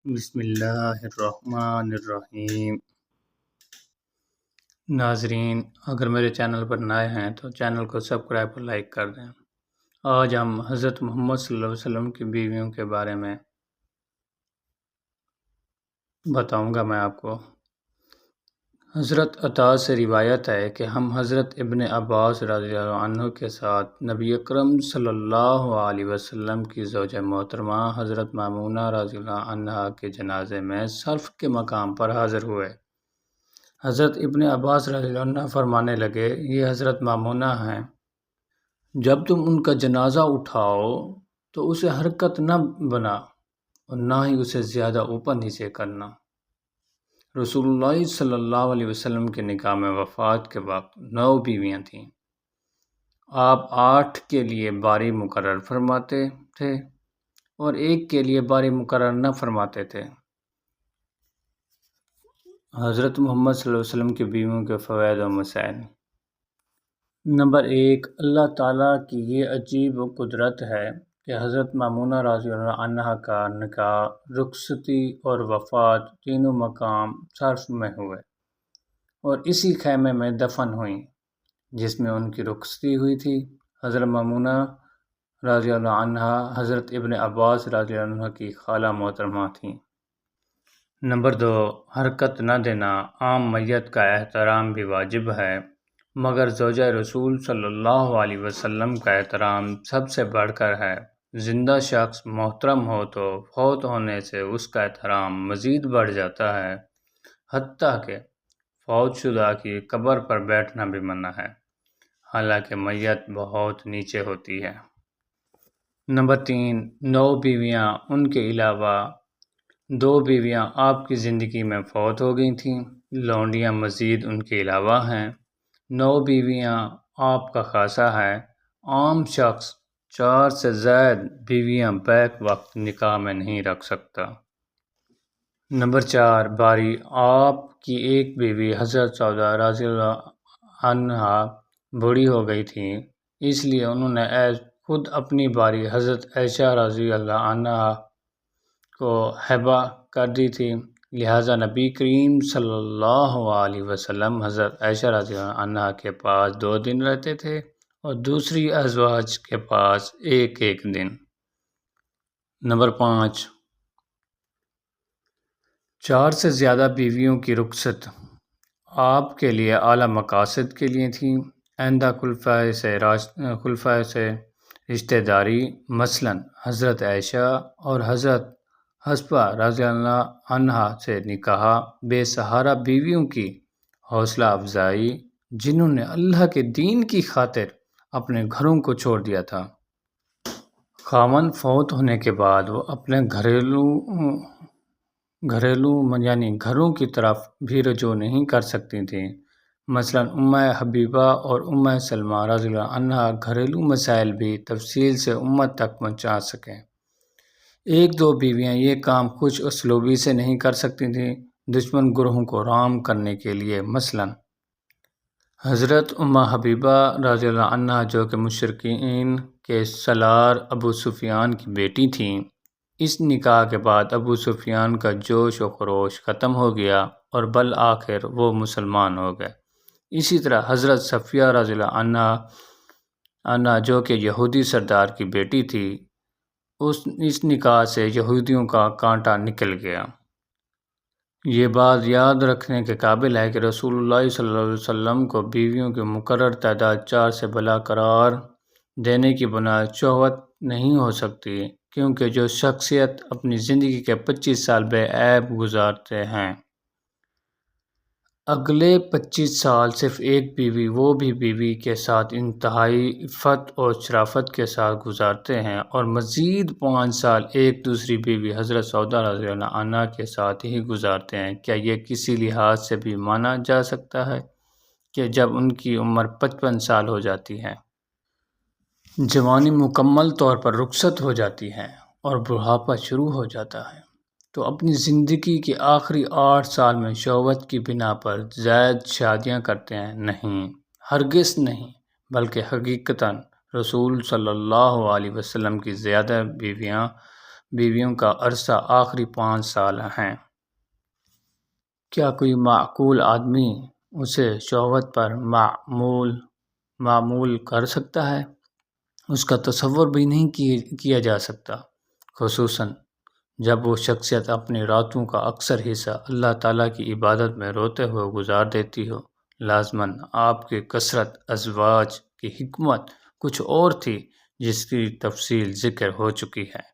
بسم اللہ الرحمن الرحیم۔ ناظرین، اگر میرے چینل پر نئے ہیں تو چینل کو سبسکرائب اور لائک کر دیں۔ آج ہم حضرت محمد صلی اللہ علیہ وسلم کی بیویوں کے بارے میں بتاؤں گا میں آپ کو۔ حضرت عطا سے روایت ہے کہ ہم حضرت ابن عباس رضی اللہ عنہ کے ساتھ نبی اکرم صلی اللہ علیہ وسلم کی زوجہ محترمہ حضرت مامونہ رضی اللہ عنہا کے جنازے میں صرف کے مقام پر حاضر ہوئے۔ حضرت ابن عباس رضی اللہ عنہ فرمانے لگے، یہ حضرت مامونہ ہیں، جب تم ان کا جنازہ اٹھاؤ تو اسے حرکت نہ بنا اور نہ ہی اسے زیادہ اوپر نیچے کرنا۔ رسول اللہ صلی اللہ علیہ وسلم کے نکاح میں وفات کے وقت 9 بیویاں تھیں۔ آپ 8 کے لیے باری مقرر فرماتے تھے اور 1 کے لیے باری مقرر نہ فرماتے تھے۔ حضرت محمد صلی اللہ علیہ وسلم کی بیویوں کے فوائد و مسائل۔ نمبر 1، اللہ تعالیٰ کی یہ عجیب قدرت ہے کہ حضرت مامونہ رضی اللہ عنہا کا نکاح، رخصتی اور وفات تینوں مقام صرف میں ہوئے اور اسی خیمے میں دفن ہوئیں جس میں ان کی رخصتی ہوئی تھی۔ حضرت مامونہ رضی اللہ عنہا حضرت ابن عباس رضی اللہ عنہ کی خالہ محترمہ تھیں۔ نمبر 2، حرکت نہ دینا۔ عام میت کا احترام بھی واجب ہے، مگر زوجہ رسول صلی اللہ علیہ وسلم کا احترام سب سے بڑھ کر ہے۔ زندہ شخص محترم ہو تو فوت ہونے سے اس کا احترام مزید بڑھ جاتا ہے، حتیٰ کہ فوت شدہ کی قبر پر بیٹھنا بھی منع ہے، حالانکہ میت بہت نیچے ہوتی ہے۔ نمبر 3، 9 بیویاں، ان کے علاوہ 2 بیویاں آپ کی زندگی میں فوت ہو گئی تھیں۔ لونڈیاں مزید ان کے علاوہ ہیں۔ 9 بیویاں آپ کا خاصہ ہے۔ عام شخص 4 سے زائد بیویاں بیک وقت نکاح میں نہیں رکھ سکتا۔ نمبر 4، باری۔ آپ کی ایک بیوی حضرت سودا رضی اللہ عنہا بوڑھی ہو گئی تھیں، اس لیے انہوں نے خود اپنی باری حضرت عائشہ رضی اللہ عنہا کو ہبہ کر دی تھی، لہٰذا نبی کریم صلی اللہ علیہ وسلم حضرت عائشہ رضی اللہ عنہا کے پاس 2 دن رہتے تھے اور دوسری ازواج کے پاس 1 دن۔ نمبر 5، 4 سے زیادہ بیویوں کی رخصت آپ کے لیے اعلیٰ مقاصد کے لیے تھیں۔ آئندہ خلفاء سے رشتہ داری، مثلاً حضرت عائشہ اور حضرت حفصہ رضی اللہ عنہا سے نکاح، بے سہارا بیویوں کی حوصلہ افزائی جنہوں نے اللہ کے دین کی خاطر اپنے گھروں کو چھوڑ دیا تھا۔ خاوند فوت ہونے کے بعد وہ اپنے گھروں کی طرف بھی رجوع نہیں کر سکتی تھیں، مثلاً ام حبیبہ اور ام سلمہ رضی اللہ عنہا گھریلو مسائل بھی تفصیل سے امت تک پہنچا سکیں۔ 1-2 بیویاں یہ کام خوش اسلوبی سے نہیں کر سکتی تھیں، دشمن گروہوں کو رام کرنے کے لیے، مثلاً حضرت ام حبیبہ رضی اللہ عنہا جو کہ مشرکین کے سالار ابو سفیان کی بیٹی تھیں۔ اس نکاح کے بعد ابو سفیان کا جوش و خروش ختم ہو گیا اور بالآخر وہ مسلمان ہو گئے۔ اسی طرح حضرت صفیہ رضی اللہ عنہا جو کہ یہودی سردار کی بیٹی تھی، اس نکاح سے یہودیوں کا کانٹا نکل گیا۔ یہ بات یاد رکھنے کے قابل ہے کہ رسول اللہ صلی اللہ علیہ وسلم کو بیویوں کی مقرر تعداد 4 سے بلا قرار دینے کی بنیاد شہوت نہیں ہو سکتی، کیونکہ جو شخصیت اپنی زندگی کے 25 سال بے عیب گزارتے ہیں، اگلے 25 سال صرف ایک بیوی، وہ بھی بیوی کے ساتھ انتہائی عفت اور شرافت کے ساتھ گزارتے ہیں، اور مزید 5 سال ایک دوسری بیوی حضرت سودا رضی اللہ عنہا کے ساتھ ہی گزارتے ہیں۔ کیا یہ کسی لحاظ سے بھی مانا جا سکتا ہے کہ جب ان کی عمر 55 سال ہو جاتی ہے، جوانی مکمل طور پر رخصت ہو جاتی ہے اور بڑھاپا شروع ہو جاتا ہے، تو اپنی زندگی کے آخری 8 سال میں شہوت کی بنا پر زائد شادیاں کرتے ہیں؟ نہیں، ہرگز نہیں، بلکہ حقیقتاً رسول صلی اللہ علیہ وسلم کی زیادہ بیویاں بیویوں کا عرصہ آخری 5 سال ہیں۔ کیا کوئی معقول آدمی اسے شہوت پر معمول کر سکتا ہے؟ اس کا تصور بھی نہیں کیا جا سکتا، خصوصاً جب وہ شخصیت اپنی راتوں کا اکثر حصہ اللہ تعالیٰ کی عبادت میں روتے ہوئے گزار دیتی ہو۔ لازماً آپ کے کثرت ازواج کی حکمت کچھ اور تھی جس کی تفصیل ذکر ہو چکی ہے۔